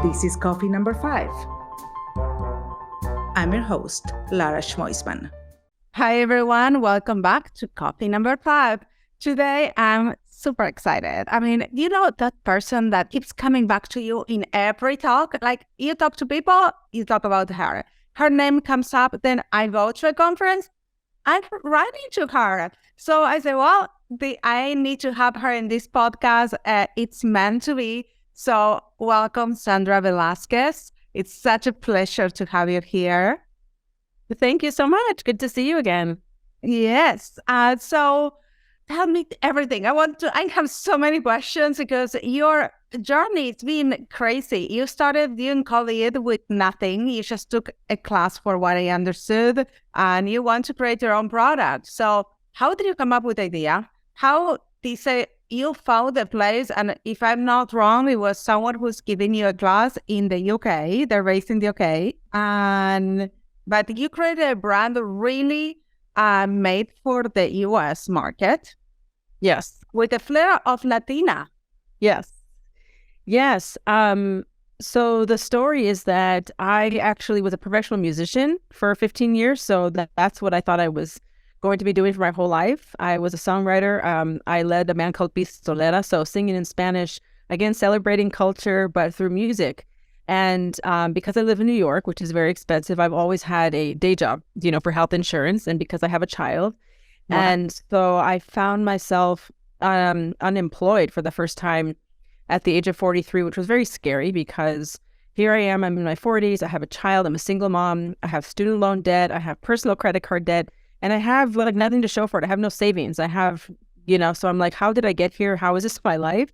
This is coffee number 5. I'm your host, Lara Schmoisman. Hi, everyone. Welcome back to coffee number 5. Today, I'm super excited. I mean, you know that person that keeps coming back to you in every talk? Like, you talk to people, you talk about her. Her name comes up, then I go to a conference, I'm writing to her. So I say, well, I need to have her in this podcast. It's meant to be. So welcome, Sandra Velasquez. It's such a pleasure to have you here. Thank you so much. Good to see you again. Yes. So tell me everything. I have so many questions because your journey has been crazy. You started doing COVID with nothing. You just took a class for what I understood, and you want to create your own product. So how did you come up with the idea? How did you say you found a place? And if I'm not wrong, it was someone who's giving you a class in the UK. They're based in the UK. But you created a brand really made for the US market. Yes. With a flair of Latina. Yes. So the story is that I actually was a professional musician for 15 years. So that's what I thought I was going to be doing for my whole life. I was a songwriter. I led a band called Pistolera. So singing in Spanish, again, celebrating culture, but through music. And because I live in New York, which is very expensive, I've always had a day job, for health insurance, and because I have a child. Wow. And so I found myself unemployed for the first time at the age of 43, which was very scary because here I am, I'm in my 40s, I have a child, I'm a single mom, I have student loan debt, I have personal credit card debt, and I have nothing to show for it. I have no savings. I have, so I'm like, how did I get here? How is this my life?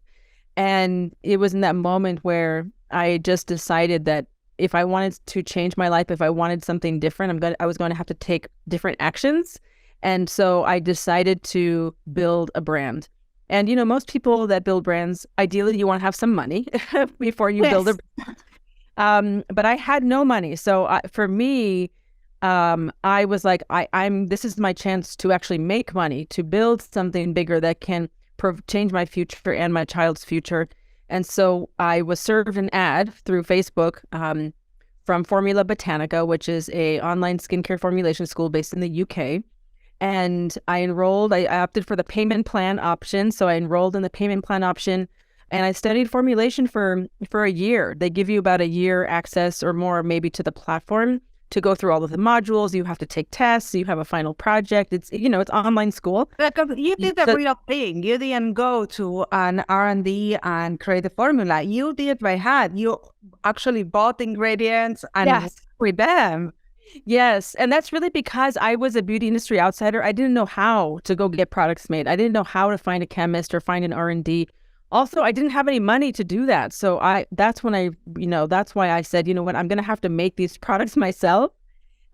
And it was in that moment where I just decided that if I wanted to change my life, if I wanted something different, I was going to have to take different actions. And so I decided to build a brand. And, most people that build brands, ideally you want to have some money before you build a brand. But I had no money. So for me, I was like, this is my chance to actually make money, to build something bigger that can change my future and my child's future. And so I was served an ad through Facebook from Formula Botanica, which is a online skincare formulation school based in the UK. And I opted for the payment plan option. So I enrolled in the payment plan option and I studied formulation for a year. They give you about a year access or more maybe to the platform to go through all of the modules. You have to take tests. You have a final project. It's, it's online school. You did the real thing. You didn't go to an R&D and create a formula. You did by hand. You actually bought ingredients and worked with them. Yes. And that's really because I was a beauty industry outsider. I didn't know how to go get products made. I didn't know how to find a chemist or find an R&D. Also, I didn't have any money to do that. So that's why I said, you know what, I'm going to have to make these products myself.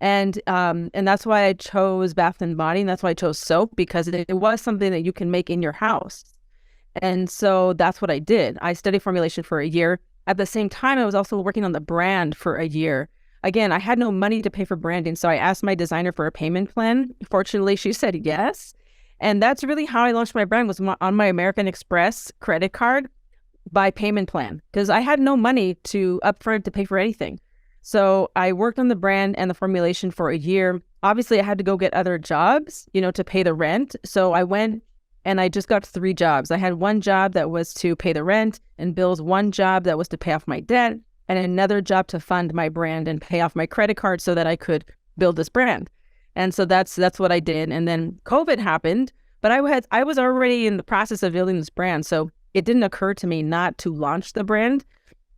And that's why I chose Bath and Body. And that's why I chose soap, because it was something that you can make in your house. And so that's what I did. I studied formulation for a year. At the same time, I was also working on the brand for a year. Again, I had no money to pay for branding. So I asked my designer for a payment plan. Fortunately, she said yes. And that's really how I launched my brand, was on my American Express credit card by payment plan, because I had no money upfront to pay for anything. So I worked on the brand and the formulation for a year. Obviously, I had to go get other jobs, to pay the rent. So I went and I just got 3 jobs. I had one job that was to pay the rent and bills, one job that was to pay off my debt, and another job to fund my brand and pay off my credit card so that I could build this brand. And so that's what I did. And then COVID happened, but I was already in the process of building this brand. So it didn't occur to me not to launch the brand.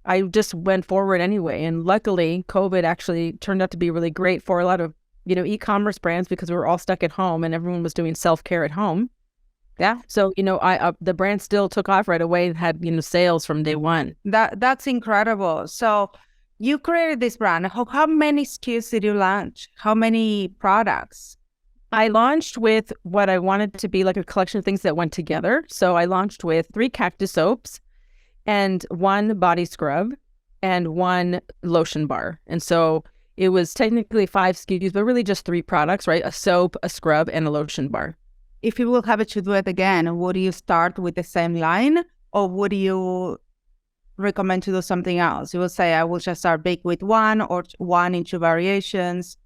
I just went forward anyway. And luckily, COVID actually turned out to be really great for a lot of, e-commerce brands, because we were all stuck at home and everyone was doing self-care at home. Yeah. So, the brand still took off right away and had, sales from day one. That's incredible. So you created this brand. How many SKUs did you launch? How many products? I launched with what I wanted to be like a collection of things that went together. So I launched with 3 cactus soaps and 1 body scrub and 1 lotion bar. And so it was technically 5 SKUs, but really just 3 products, right? A soap, a scrub, and a lotion bar. If you will have it to do it again, would you start with the same line, or would you recommend to do something else? You would say, I will just start bake with one or one in two variations.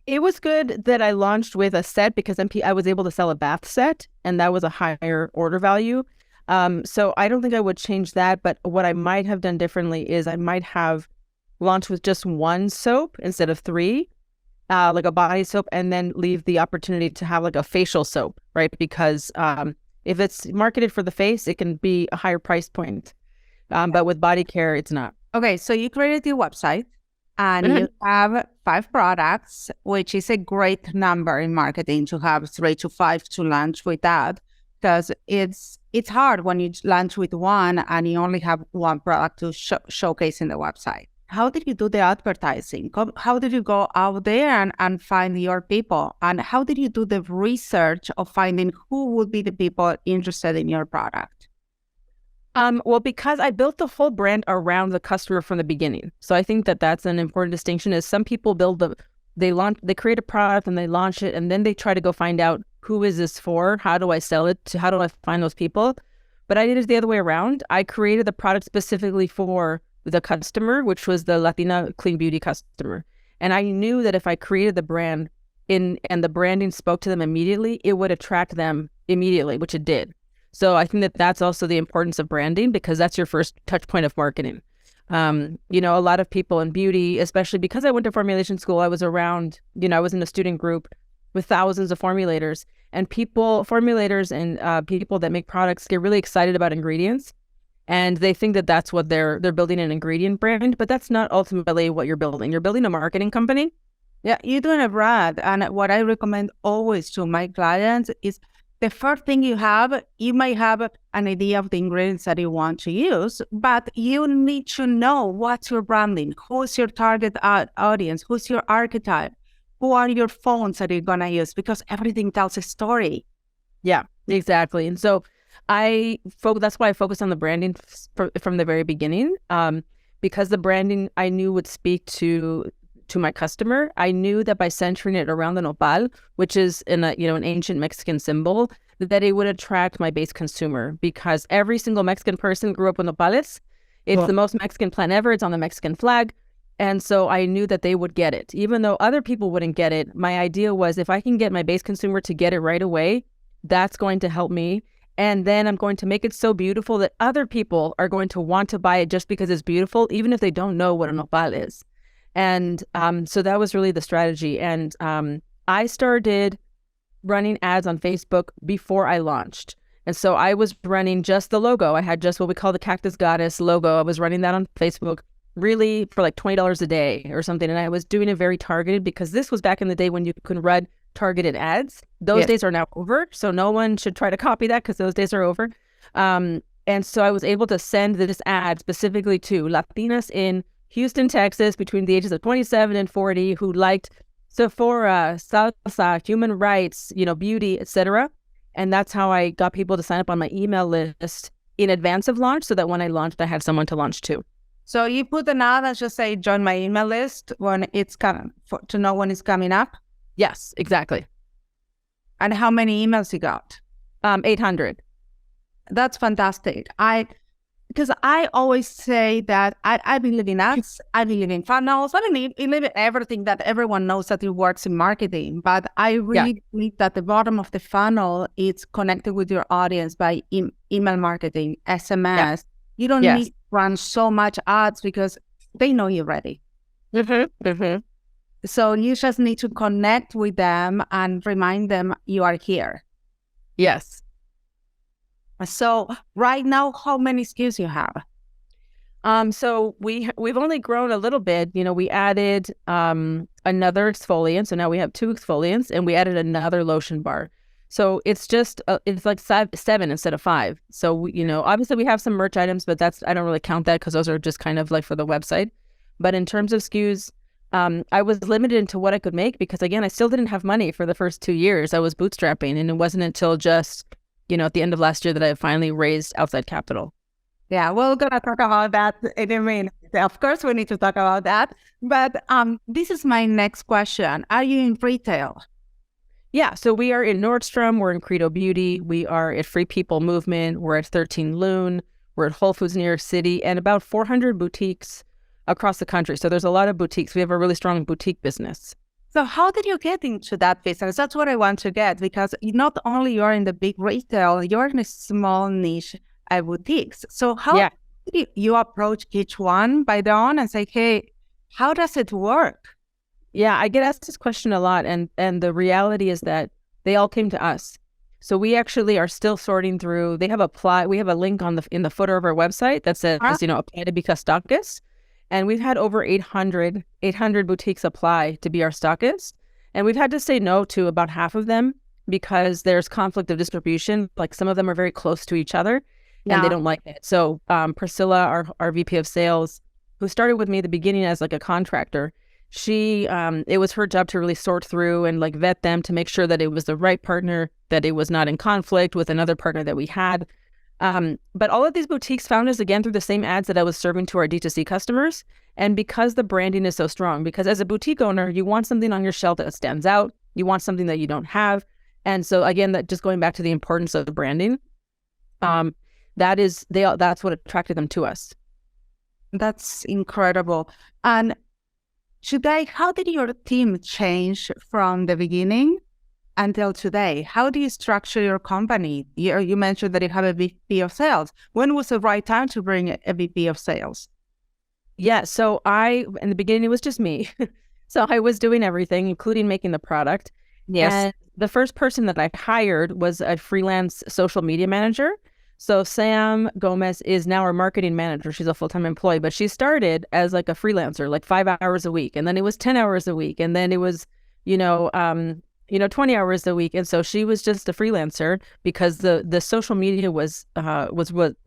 It was good that I launched with a set because I was able to sell a bath set, and that was a higher order value. So I don't think I would change that, but what I might have done differently is I might have launched with just one soap instead of three, like a body soap, and then leave the opportunity to have like a facial soap, right? Because if it's marketed for the face, it can be a higher price point. But with body care, it's not. Okay, so you created your website and you have 5 products, which is a great number in marketing to have 3 to 5 to launch with that, because it's hard when you launch with one and you only have one product to showcase in the website. How did you do the advertising? How did you go out there and find your people? And how did you do the research of finding who would be the people interested in your product? Well, because I built the whole brand around the customer from the beginning. So I think that that's an important distinction is some people they create a product and they launch it and then they try to go find out who is this for? How do I sell it? How do I find those people? But I did it the other way around. I created the product specifically for the customer, which was the Latina clean beauty customer. And I knew that if I created the brand and the branding spoke to them immediately, it would attract them immediately, which it did. So I think that that's also the importance of branding because that's your first touch point of marketing. A lot of people in beauty, especially because I went to formulation school, I was around, I was in a student group with thousands of formulators and formulators and people that make products get really excited about ingredients. And they think that that's what they're building an ingredient brand, but that's not ultimately what you're building. You're building a marketing company. Yeah, you're doing a brand. And what I recommend always to my clients is the first thing you might have an idea of the ingredients that you want to use, but you need to know what's your branding, who's your target audience, who's your archetype, who are your phones that you're going to use, because everything tells a story. Yeah, exactly. And so that's why I focused on the branding from the very beginning, because the branding I knew would speak to my customer. I knew that by centering it around the nopal, which is an ancient Mexican symbol, that it would attract my base consumer because every single Mexican person grew up with nopales. It's the most Mexican plant ever. It's on the Mexican flag. And so I knew that they would get it. Even though other people wouldn't get it, my idea was if I can get my base consumer to get it right away, that's going to help me. And then I'm going to make it so beautiful that other people are going to want to buy it just because it's beautiful, even if they don't know what a nopal is. And so that was really the strategy. And I started running ads on Facebook before I launched. And so I was running just the logo. I had just what we call the Cactus Goddess logo. I was running that on Facebook really for like $20 a day or something. And I was doing it very targeted because this was back in the day when you could run targeted ads. Those days are now over. So no one should try to copy that because those days are over. And so I was able to send this ad specifically to Latinas in Houston, Texas, between the ages of 27 and 40 who liked Sephora, salsa, human rights, beauty, etc. And that's how I got people to sign up on my email list in advance of launch so that when I launched, I had someone to launch to. So you put an ad and just say, join my email list when it's coming, to know when it's coming up? Yes, exactly. And how many emails you got? 800. That's fantastic. Because I always say that I believe in ads, I believe in funnels, I believe in everything that everyone knows that it works in marketing. But I really believe that the bottom of the funnel is connected with your audience by email marketing, SMS. Yeah. You don't need to run so much ads because they know you're ready. So you just need to connect with them and remind them you are here. Yes. So right now, how many SKUs you have? So we've only grown a little bit. We added another exfoliant. So now we have 2 exfoliants and we added another lotion bar. So it's just, it's like 7 instead of 5. So, obviously we have some merch items, but I don't really count that because those are just kind of like for the website. But in terms of SKUs, I was limited into what I could make because again, I still didn't have money for the first 2 years. I was bootstrapping and it wasn't until just at the end of last year that I finally raised outside capital. Yeah, we're going to talk about that in a minute. Of course, we need to talk about that. But this is my next question. Are you in retail? Yeah, so we are in Nordstrom. We're in Credo Beauty. We are at Free People Movement. We're at 13 Loon. We're at Whole Foods in New York City and about 400 boutiques across the country. So there's a lot of boutiques. We have a really strong boutique business. So how did you get into that business? That's what I want to get, because not only you're in the big retail, you're in a small niche boutiques. So how did you approach each one by their own and say, hey, how does it work? Yeah, I get asked this question a lot. And the reality is that they all came to us. So we actually are still sorting through. We have a link in the footer of our website that says, apply to be a stockist. And we've had over 800 boutiques apply to be our stockist. And we've had to say no to about half of them because there's conflict of distribution. Like some of them are very close to each other and they don't like it. So Priscilla, our VP of sales, who started with me at the beginning as like a contractor, it was her job to really sort through and like vet them to make sure that it was the right partner, that it was not in conflict with another partner that we had. But all of these boutiques found us again through the same ads that I was serving to our D2C customers. And because the branding is so strong, because as a boutique owner, you want something on your shelf that stands out. You want something that you don't have. And so again, that just going back to the importance of the branding, that's what attracted them to us. That's incredible. And how did your team change from the beginning until today? How do you structure your company? You mentioned that you have a VP of sales. When was the right time to bring a VP of sales? Yeah, so in the beginning, it was just me. So I was doing everything, including making the product. Yes. And the first person that I hired was a freelance social media manager. So Sam Gomez is now our marketing manager. She's a full-time employee, but she started as like a freelancer, like 5 hours a week. And then it was 10 hours a week. And then it was, 20 hours a week. And so she was just a freelancer because the social media was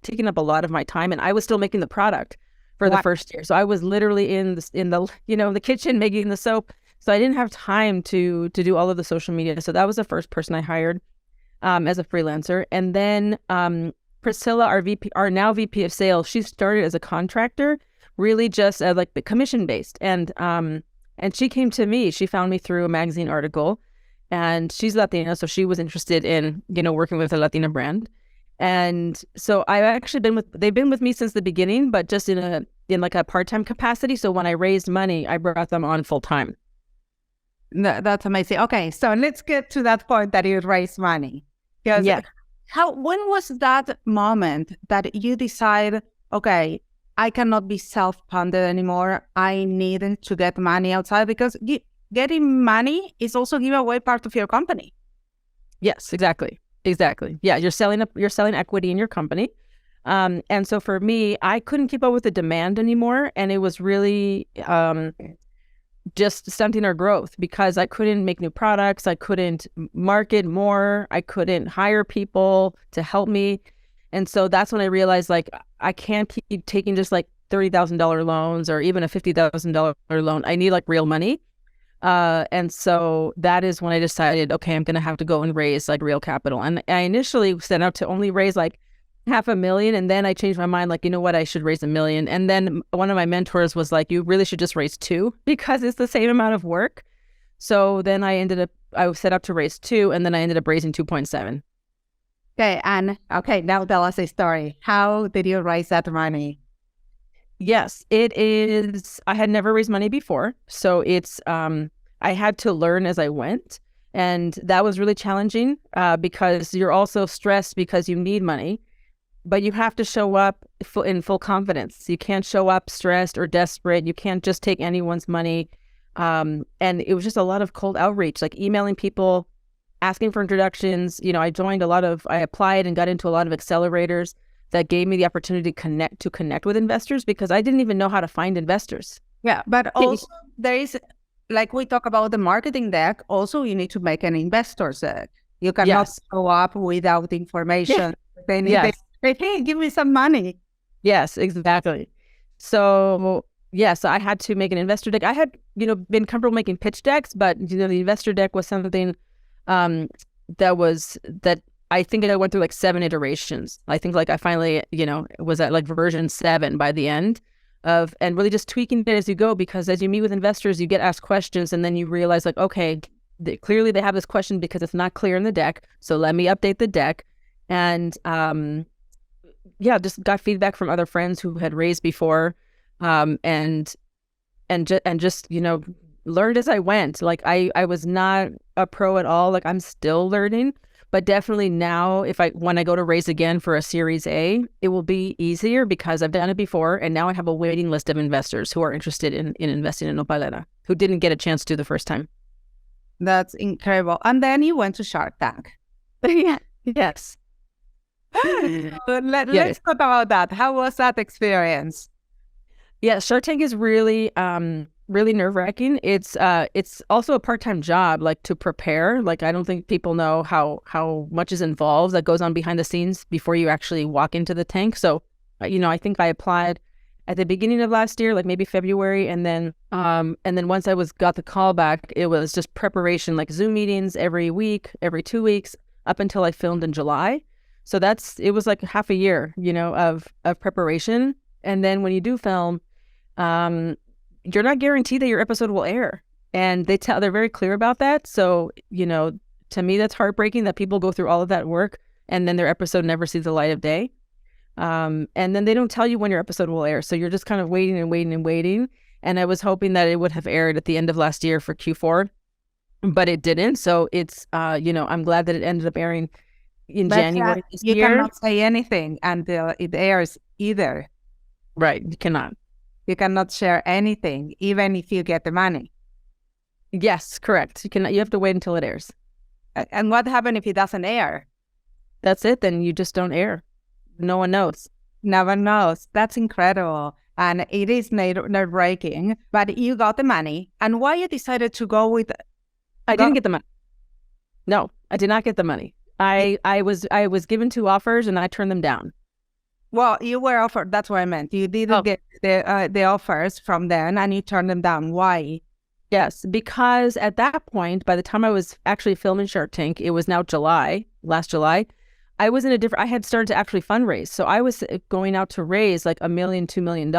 taking up a lot of my time, and I was still making the product for the first year. So I was literally in the kitchen making the soap. So I didn't have time to do all of the social media. So that was the first person I hired as a freelancer. And then Priscilla, our now VP of sales, she started as a contractor, really just like commission based. And she came to me. She found me through a magazine article, and she's Latina, so she was interested in working with a Latina brand. And so I've actually they've been with me since the beginning, but just in like a part-time capacity. So when I raised money, I brought them on full time. That's amazing. Okay, so let's get to that point that you raised money. When was that moment that you decide, okay, I cannot be self-funded anymore. I need to get money outside, because getting money is also give away part of your company. Yes, exactly. Yeah, you're selling equity in your company. And so for me, I couldn't keep up with the demand anymore. And it was really just stunting our growth because I couldn't make new products. I couldn't market more. I couldn't hire people to help me. And so that's when I realized, like, I can't keep taking just like $30,000 loans or even a $50,000 loan. I need like real money. And so that is when I decided, okay, I'm going to have to go and raise like real capital. And I initially set out to only raise like $500,000. And then I changed my mind, like, you know what, I should raise $1 million. And then one of my mentors was like, you really should just raise 2 because it's the same amount of work. So then I set out to raise 2, and then I ended up raising 2.7. Okay. And now tell us a story. How did you raise that money? Yes, it is. I had never raised money before. So it's, I had to learn as I went. And that was really challenging because you're also stressed because you need money, but you have to show up in full confidence. You can't show up stressed or desperate. You can't just take anyone's money. And it was just a lot of cold outreach, like emailing people, asking for introductions. I applied and got into a lot of accelerators that gave me the opportunity to connect with investors, because I didn't even know how to find investors. Yeah, but also there is, like we talk about the marketing deck, also you need to make an investor's deck. You cannot show up without information. Yes. Hey, give me some money. Yes, exactly. So I had to make an investor deck. I had, been comfortable making pitch decks, but the investor deck was something that I think I went through like 7 iterations. I think like I finally, was at like version 7 by the end and really just tweaking it as you go, because as you meet with investors, you get asked questions, and then you realize like, okay, clearly they have this question because it's not clear in the deck. So let me update the deck. And yeah, just got feedback from other friends who had raised before, and just learned as I went. Like I was not a pro at all. Like I'm still learning, but definitely now when I go to raise again for a Series A, it will be easier because I've done it before, and now I have a waiting list of investors who are interested in investing in Nopalera who didn't get a chance to the first time. That's incredible. And then you went to Shark Tank. Yeah. Yes. Let's talk about that. How was that experience? Yeah, Shark Tank is really really nerve-wracking. It's also a part-time job, like to prepare. Like I don't think people know how much is involved that goes on behind the scenes before you actually walk into the tank. So, I think I applied at the beginning of last year, like maybe February, and then once I got the call back, it was just preparation, like Zoom meetings every week, every 2 weeks, up until I filmed in July. So it was like half a year, of preparation. And then when you do film, you're not guaranteed that your episode will air. And they're very clear about that. So, to me, that's heartbreaking that people go through all of that work and then their episode never sees the light of day. And then they don't tell you when your episode will air. So you're just kind of waiting and waiting and waiting. And I was hoping that it would have aired at the end of last year for Q4, but it didn't. So it's, I'm glad that it ended up airing in January this year. You cannot say anything until it airs either. Right. You cannot. You cannot share anything, even if you get the money. Yes, correct. You have to wait until it airs. And what happens if it doesn't air? That's it. Then you just don't air. No one knows. No one knows. That's incredible. And it is nerve-wracking, but you got the money. And why you decided to go with... I didn't get the money. No, I did not get the money. I was given 2 offers and I turned them down. Well, you were offered. That's what I meant. You didn't get the offers from them and you turned them down. Why? Yes, because at that point, by the time I was actually filming Shark Tank, it was now last July. I had started to actually fundraise. So I was going out to raise like $1 million, $2 million,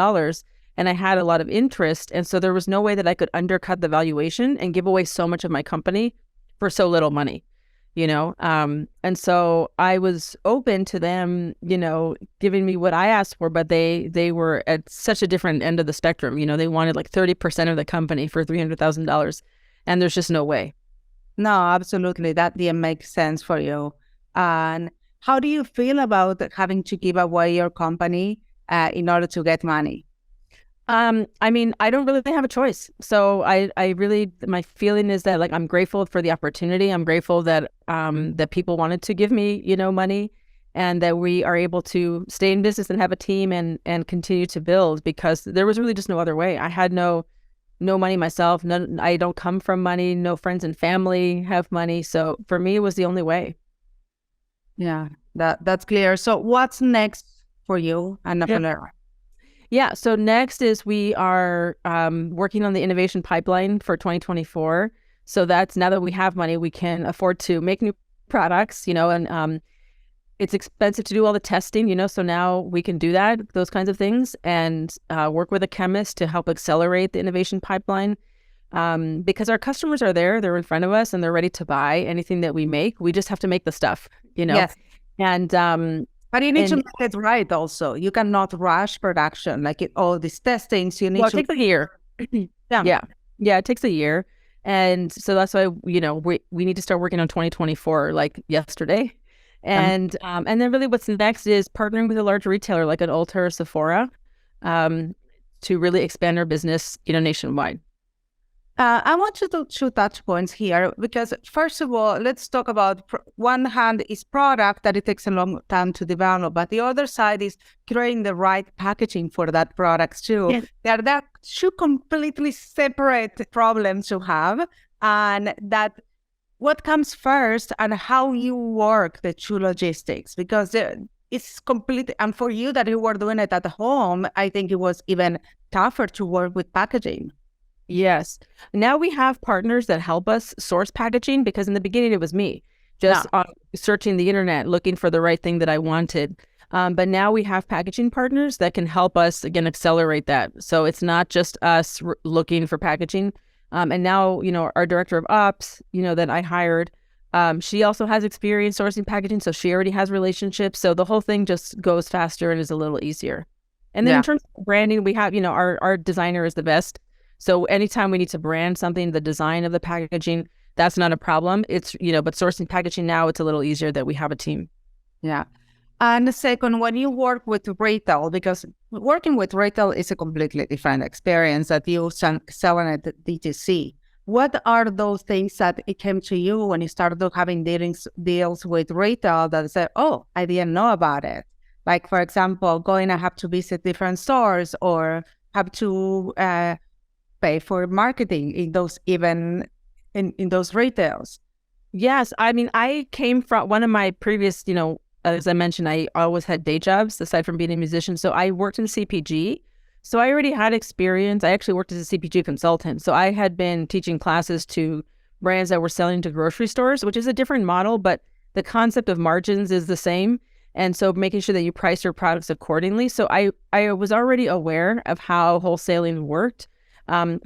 and I had a lot of interest. And so there was no way that I could undercut the valuation and give away so much of my company for so little money. And so I was open to them, giving me what I asked for, but they were at such a different end of the spectrum. They wanted like 30% of the company for $300,000, and there's just no way. No, absolutely. That didn't make sense for you. And how do you feel about having to give away your company in order to get money? I mean, I don't really have a choice. So my feeling is that like, I'm grateful for the opportunity. I'm grateful that, that people wanted to give me, money, and that we are able to stay in business and have a team and continue to build, because there was really just no other way. I had no money myself. I don't come from money. No friends and family have money. So for me, it was the only way. Yeah, that's clear. So what's next for you and NOPALERA? Yeah. So next is we are working on the innovation pipeline for 2024. So that's, now that we have money, we can afford to make new products, and it's expensive to do all the testing, so now we can do those kinds of things, and work with a chemist to help accelerate the innovation pipeline. Because our customers are there, they're in front of us, and they're ready to buy anything that we make. We just have to make the stuff, Yes. And but you need to make it right also. You cannot rush production, like all these testings. You need It takes a year. Yeah, it takes a year. And so that's why, we need to start working on 2024 like yesterday. And then really what's next is partnering with a large retailer like an Ulta or Sephora to really expand our business, nationwide. I want you to 2 touch points here, because first of all, let's talk about one hand is product that it takes a long time to develop, but the other side is creating the right packaging for that product too. Yes. They're 2 completely separate problems to have, and that what comes first and how you work the 2 logistics, because it's complete. And for you that you were doing it at home, I think it was even tougher to work with packaging. Yes. Now we have partners that help us source packaging, because in the beginning it was me just searching the internet, looking for the right thing that I wanted. But now we have packaging partners that can help us, again, accelerate that. So it's not just us looking for packaging. And now, our director of ops, that I hired, She also has experience sourcing packaging, so she already has relationships. So the whole thing just goes faster and is a little easier. And then in terms of branding, we have, our designer is the best. So anytime we need to brand something, the design of the packaging, that's not a problem. It's, but sourcing packaging now, it's a little easier that we have a team. Yeah. And the second, when you work with retail, because working with retail is a completely different experience that you selling at DTC. What are those things that it came to you when you started having deals with retail that said, oh, I didn't know about it? Like, for example, going to have to visit different stores or have to pay for marketing in those, even in those retails. Yes. I mean, I came from one of my previous, as I mentioned, I always had day jobs aside from being a musician. So I worked in CPG. So I already had experience. I actually worked as a CPG consultant. So I had been teaching classes to brands that were selling to grocery stores, which is a different model, but the concept of margins is the same. And so making sure that you price your products accordingly. So I was already aware of how wholesaling worked,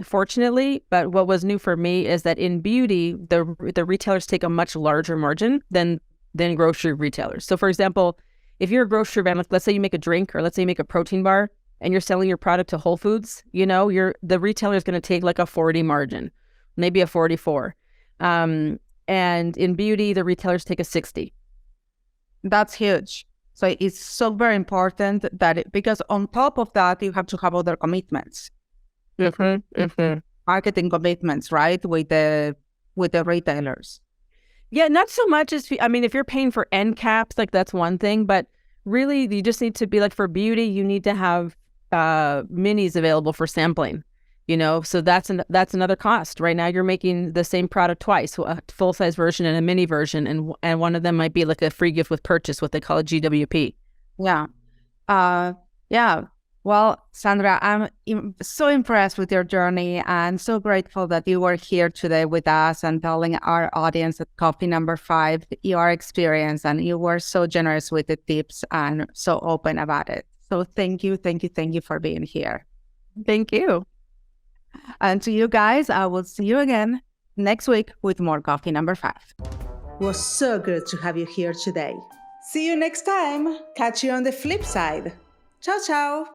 fortunately. But what was new for me is that in beauty, the retailers take a much larger margin than grocery retailers. So for example, if you're a grocery brand, like let's say you make a drink or let's say you make a protein bar and you're selling your product to Whole Foods, the retailer is going to take like a 40 margin, maybe a 44. And in beauty, the retailers take a 60. That's huge. So it's so very important that because on top of that, you have to have other commitments. Marketing commitments, right? With the retailers. Yeah, not so much as, if you're paying for end caps, like that's one thing, but really you just need to be like, for beauty, you need to have minis available for sampling, so that's another cost. Right now you're making the same product twice, a full size version and a mini version, and one of them might be like a free gift with purchase, what they call a GWP. Yeah. Yeah. Well, Sandra, I'm so impressed with your journey and so grateful that you were here today with us and telling our audience at Coffee Number 5 your experience, and you were so generous with the tips and so open about it. So thank you for being here. Thank you. And to you guys, I will see you again next week with more Coffee Number 5. It was so good to have you here today. See you next time. Catch you on the flip side. Ciao, ciao.